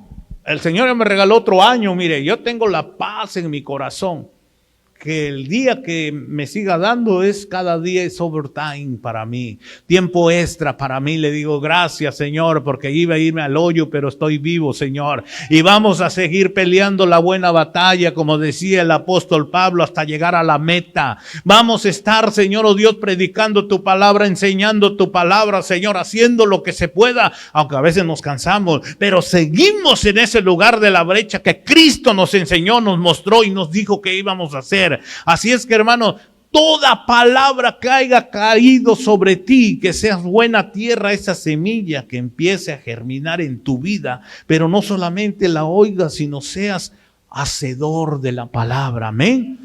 [SPEAKER 1] el Señor me regaló otro año, mire, yo tengo la paz en mi corazón. Que el día que me siga dando cada día es overtime para mí, tiempo extra para mí. Le digo gracias, Señor, porque iba a irme al hoyo, pero estoy vivo, Señor, y vamos a seguir peleando la buena batalla, como decía el apóstol Pablo, hasta llegar a la meta. Vamos a estar, Señor, oh Dios, predicando tu palabra, enseñando tu palabra, Señor, haciendo lo que se pueda, aunque a veces nos cansamos, pero seguimos en ese lugar de la brecha que Cristo nos enseñó, nos mostró y nos dijo que íbamos a hacer. Así es que, hermano, toda palabra que haya caído sobre ti, que seas buena tierra, esa semilla que empiece a germinar en tu vida, pero no solamente la oigas, sino seas hacedor de la palabra. Amén.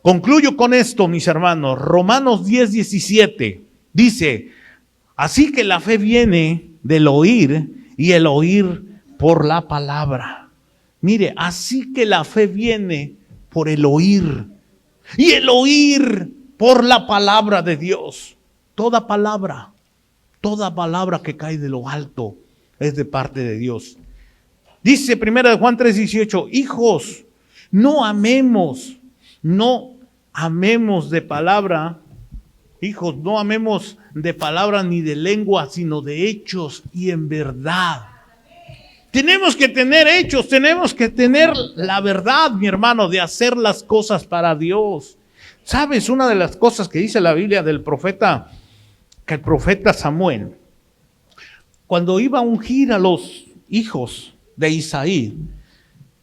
[SPEAKER 1] Concluyo con esto, mis hermanos. Romanos 10:17 dice: así que la fe viene del oír y el oír por la palabra. Mire, así que la fe viene por el oír y el oír por la palabra de Dios. Toda palabra que cae de lo alto es de parte de Dios. Dice 1 Juan 3:18, hijos, no amemos de palabra, hijos, no amemos de palabra ni de lengua, sino de hechos y en verdad. Tenemos que tener hechos, tenemos que tener la verdad, mi hermano, de hacer las cosas para Dios. ¿Sabes? Una de las cosas que dice la Biblia del profeta, que el profeta Samuel, cuando iba a ungir a los hijos de Isaí,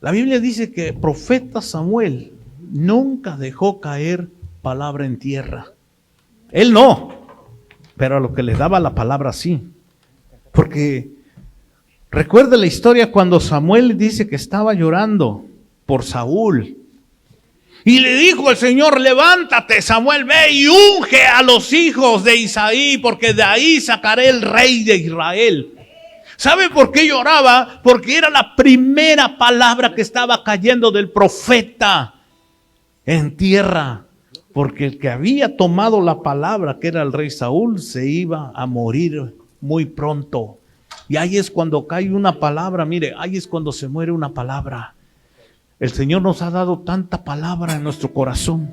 [SPEAKER 1] la Biblia dice que el profeta Samuel nunca dejó caer palabra en tierra. Él no, pero a lo que le daba la palabra sí. Porque recuerda la historia cuando Samuel dice que estaba llorando por Saúl. Y le dijo el Señor: levántate, Samuel, ve y unge a los hijos de Isaí, porque de ahí sacaré el rey de Israel. ¿Sabe por qué lloraba? Porque era la primera palabra que estaba cayendo del profeta en tierra. Porque el que había tomado la palabra, que era el rey Saúl, se iba a morir muy pronto. Y ahí es cuando cae una palabra, mire, ahí es cuando se muere una palabra. El Señor nos ha dado tanta palabra en nuestro corazón,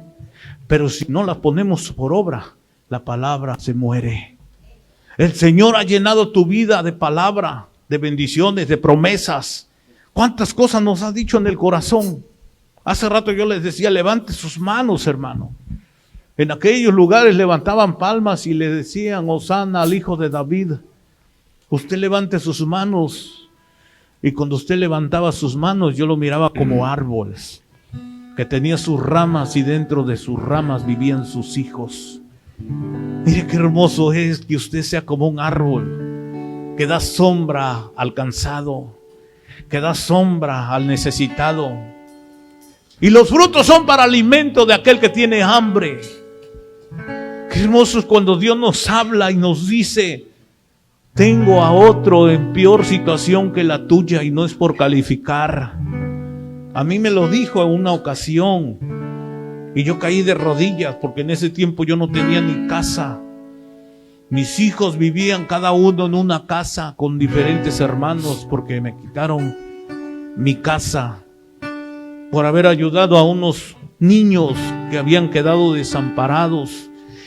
[SPEAKER 1] pero si no la ponemos por obra, la palabra se muere. El Señor ha llenado tu vida de palabra, de bendiciones, de promesas. ¿Cuántas cosas nos ha dicho en el corazón? Hace rato yo les decía: levante sus manos, hermano. En aquellos lugares levantaban palmas y le decían: Hosana al hijo de David. Usted levante sus manos. Y cuando usted levantaba sus manos, yo lo miraba como árboles, que tenía sus ramas y dentro de sus ramas vivían sus hijos. Mire qué hermoso es que usted sea como un árbol, que da sombra al cansado, que da sombra al necesitado. Y los frutos son para alimento de aquel que tiene hambre. Qué hermoso es cuando Dios nos habla y nos dice: tengo a otro en peor situación que la tuya, y no es por calificar. A mí me lo dijo en una ocasión y yo caí de rodillas porque en ese tiempo yo no tenía ni casa. Mis hijos vivían cada uno en una casa con diferentes hermanos porque me quitaron mi casa por haber ayudado a unos niños que habían quedado desamparados.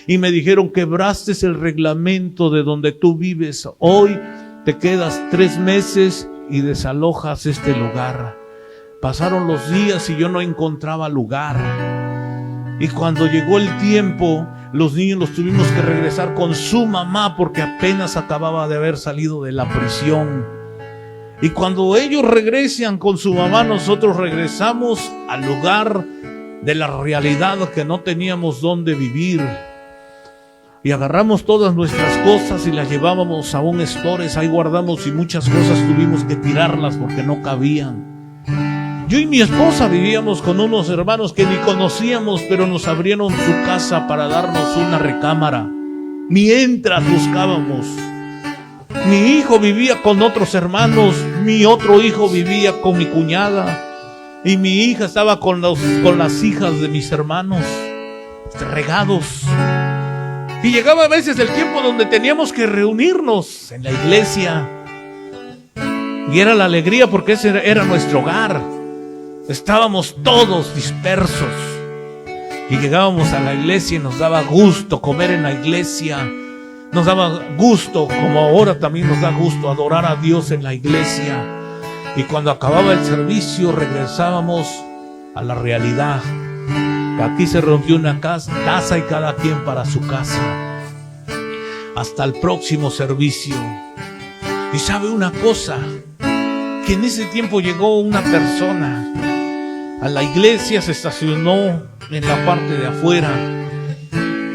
[SPEAKER 1] Y me dijeron: quebraste el reglamento de donde tú vives. Hoy te quedas 3 meses y desalojas este lugar. Pasaron los días y yo no encontraba lugar. Y cuando llegó el tiempo, los niños los tuvimos que regresar con su mamá porque apenas acababa de haber salido de la prisión. Y cuando ellos regresan con su mamá, nosotros regresamos al lugar de la realidad, que no teníamos dónde vivir. Y agarramos todas nuestras cosas y las llevábamos a un stores, ahí guardamos, y muchas cosas tuvimos que tirarlas porque no cabían. Yo y mi esposa vivíamos con unos hermanos que ni conocíamos, pero nos abrieron su casa para darnos una recámara mientras buscábamos. Mi hijo vivía con otros hermanos, mi otro hijo vivía con mi cuñada, y mi hija estaba con las hijas de mis hermanos, regados. Y llegaba a veces el tiempo donde teníamos que reunirnos en la iglesia. Y era la alegría porque ese era nuestro hogar. Estábamos todos dispersos. Y llegábamos a la iglesia y nos daba gusto comer en la iglesia. Nos daba gusto, como ahora también nos da gusto, adorar a Dios en la iglesia. Y cuando acababa el servicio regresábamos a la realidad. Aquí se rompió una taza y cada quien para su casa. Hasta el próximo servicio. Y sabe una cosa, que en ese tiempo llegó una persona a la iglesia, se estacionó en la parte de afuera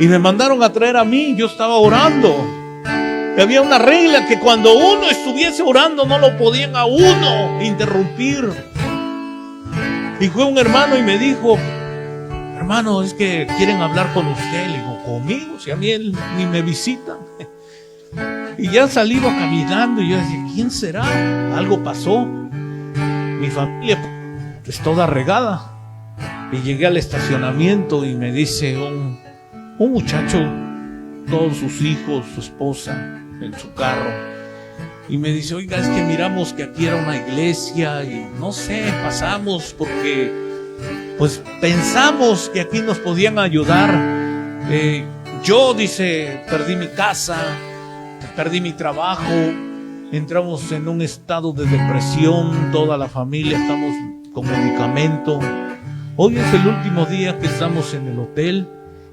[SPEAKER 1] y me mandaron a traer a mí. Yo estaba orando. Y había una regla que cuando uno estuviese orando no lo podían a uno interrumpir. Y fue un hermano y me dijo: hermano, es que quieren hablar con usted. Le digo: ¿conmigo? Si a mí él ni me visitan. Y ya salí caminando y yo decía: ¿quién será? Algo pasó. Mi familia es toda regada. Y llegué al estacionamiento y me dice un muchacho, todos sus hijos, su esposa en su carro, y me dice: oiga, es que miramos que aquí era una iglesia y no sé, pasamos porque pues pensamos que aquí nos podían ayudar. Yo, dice, perdí mi casa, perdí mi trabajo entramos en un estado de depresión, toda la familia estamos con medicamento. Hoy es el último día que estamos en el hotel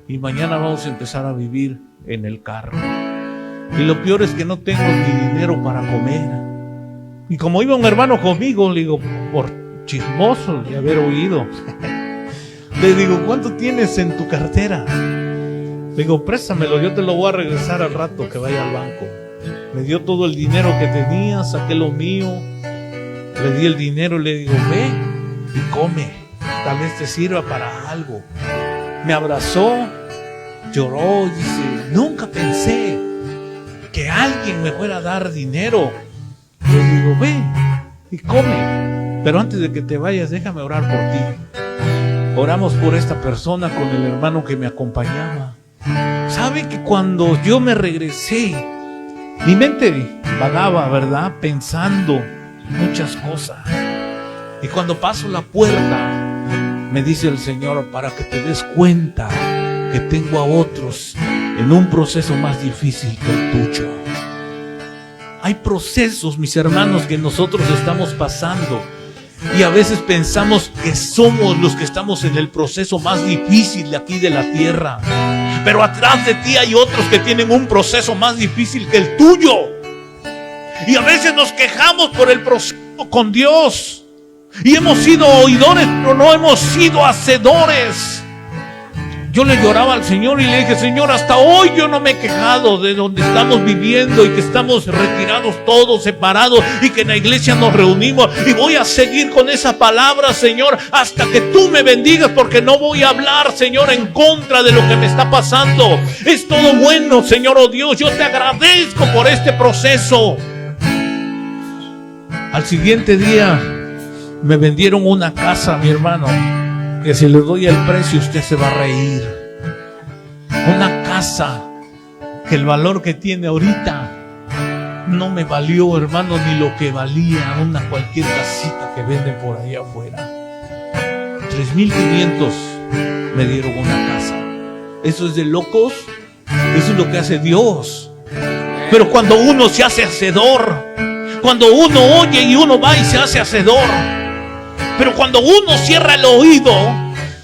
[SPEAKER 1] y mañana vamos a empezar a vivir en el carro. Y lo peor es que no tengo ni dinero para comer. Y como iba un hermano conmigo, le digo, por chismoso de haber oído, le digo, ¿cuánto tienes en tu cartera? Le digo, préstamelo, yo te lo voy a regresar al rato que vaya al banco. Me dio todo el dinero que tenía, saqué lo mío, le di el dinero y le digo, ve y come, tal vez te sirva para algo. Me abrazó, lloró y dice, nunca pensé que alguien me fuera a dar dinero. Le digo, ve y come, pero antes de que te vayas déjame orar por ti. Oramos por esta persona con el hermano que me acompañaba. ¿Sabe que cuando yo me regresé, mi mente vagaba, ¿verdad? Pensando muchas cosas. Y cuando paso la puerta, me dice el Señor, para que te des cuenta que tengo a otros en un proceso más difícil que el tuyo. Hay procesos, mis hermanos, que nosotros estamos pasando. Y a veces pensamos que somos los que estamos en el proceso más difícil de aquí de la tierra. Pero atrás de ti hay otros que tienen un proceso más difícil que el tuyo. Y a veces nos quejamos por el proceso con Dios. Y hemos sido oidores, pero no hemos sido hacedores. Yo le lloraba al Señor y le dije, Señor, hasta hoy yo no me he quejado de donde estamos viviendo y que estamos retirados todos, separados, y que en la iglesia nos reunimos, y voy a seguir con esa palabra, Señor, hasta que tú me bendigas, porque no voy a hablar, Señor, en contra de lo que me está pasando. Es todo bueno, Señor, oh Dios, yo te agradezco por este proceso. Al siguiente día me vendieron una casa, mi hermano, que si le doy el precio usted se va a reír. Una casa que el valor que tiene ahorita no me valió, hermano, ni lo que valía una cualquier casita que venden por ahí afuera. 3,500 me dieron una casa. Eso es de locos. Eso es lo que hace Dios. Pero cuando uno se hace hacedor, cuando uno oye y uno va y se hace hacedor, pero cuando uno cierra el oído,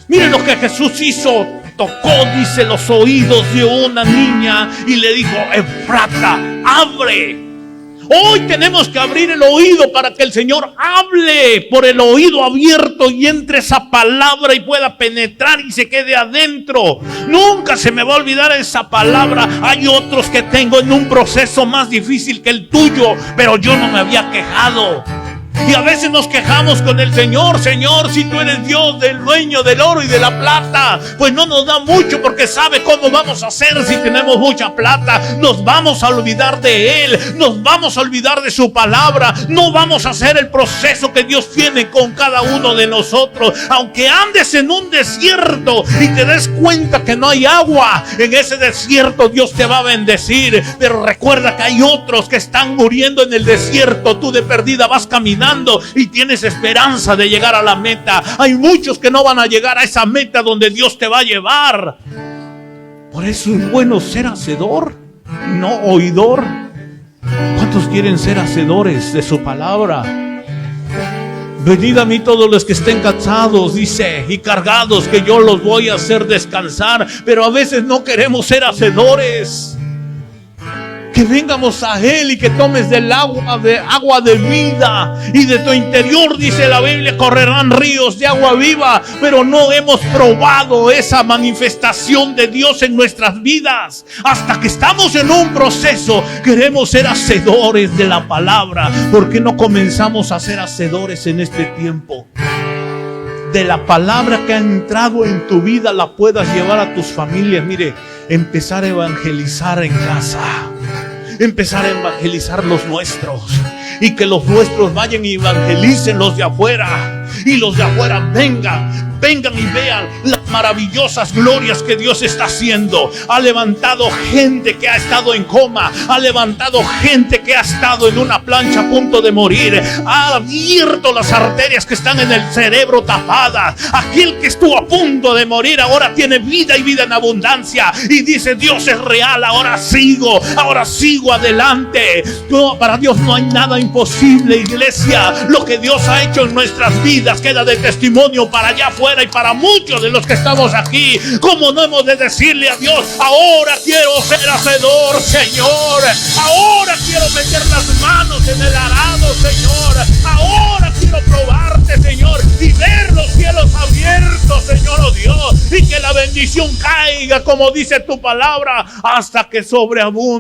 [SPEAKER 1] miren lo que Jesús hizo. Tocó, dice, los oídos de una niña y le dijo, Efrata, abre. Hoy tenemos que abrir el oído para que el Señor hable por el oído abierto y entre esa palabra y pueda penetrar y se quede adentro. Nunca se me va a olvidar esa palabra. Hay otros que tengo en un proceso más difícil que el tuyo, pero yo no me había quejado. Y a veces nos quejamos con el Señor, Señor, si tú eres Dios del dueño del oro y de la plata, pues no nos da mucho porque sabe cómo vamos a hacer si tenemos mucha plata. Nos vamos a olvidar de Él, nos vamos a olvidar de su palabra, no vamos a hacer el proceso que Dios tiene con cada uno de nosotros. Aunque andes en un desierto y te des cuenta que no hay agua, en ese desierto Dios te va a bendecir. Pero recuerda que hay otros que están muriendo en el desierto, tú de perdida vas caminando y tienes esperanza de llegar a la meta. Hay muchos que no van a llegar a esa meta donde Dios te va a llevar. Por eso es bueno ser hacedor, no oidor. ¿Cuántos quieren ser hacedores de su palabra? Venid a mí todos los que estén cansados, dice, y cargados, que yo los voy a hacer descansar. Pero a veces no queremos ser hacedores. Que vengamos a Él y que tomes del agua de vida, y de tu interior, dice la Biblia, correrán ríos de agua viva. Pero no hemos probado esa manifestación de Dios en nuestras vidas. Hasta que estamos en un proceso, queremos ser hacedores de la palabra. ¿Por qué no comenzamos a ser hacedores en este tiempo? De la palabra que ha entrado en tu vida, la puedas llevar a tus familias. Mire, empezar a evangelizar en casa, empezar a evangelizar los nuestros, y que los nuestros vayan y evangelicen los de afuera, y los de afuera vengan. vengan y vean las maravillosas glorias que Dios está haciendo. Ha levantado gente que ha estado en coma, ha levantado gente que ha estado en una plancha a punto de morir, ha abierto las arterias que están en el cerebro tapadas. Aquel que estuvo a punto de morir ahora tiene vida y vida en abundancia, y dice: Dios es real, ahora sigo adelante. No, para Dios no hay nada imposible, iglesia. Lo que Dios ha hecho en nuestras vidas queda de testimonio para allá afuera y para muchos de los que estamos aquí. ¿Cómo no hemos de decirle a Dios: ahora quiero ser hacedor, Señor? Ahora quiero meter las manos en el arado, Señor. Ahora quiero probarte, Señor, y ver los cielos abiertos, Señor, oh Dios, y que la bendición caiga, como dice tu palabra, hasta que sobreabunde.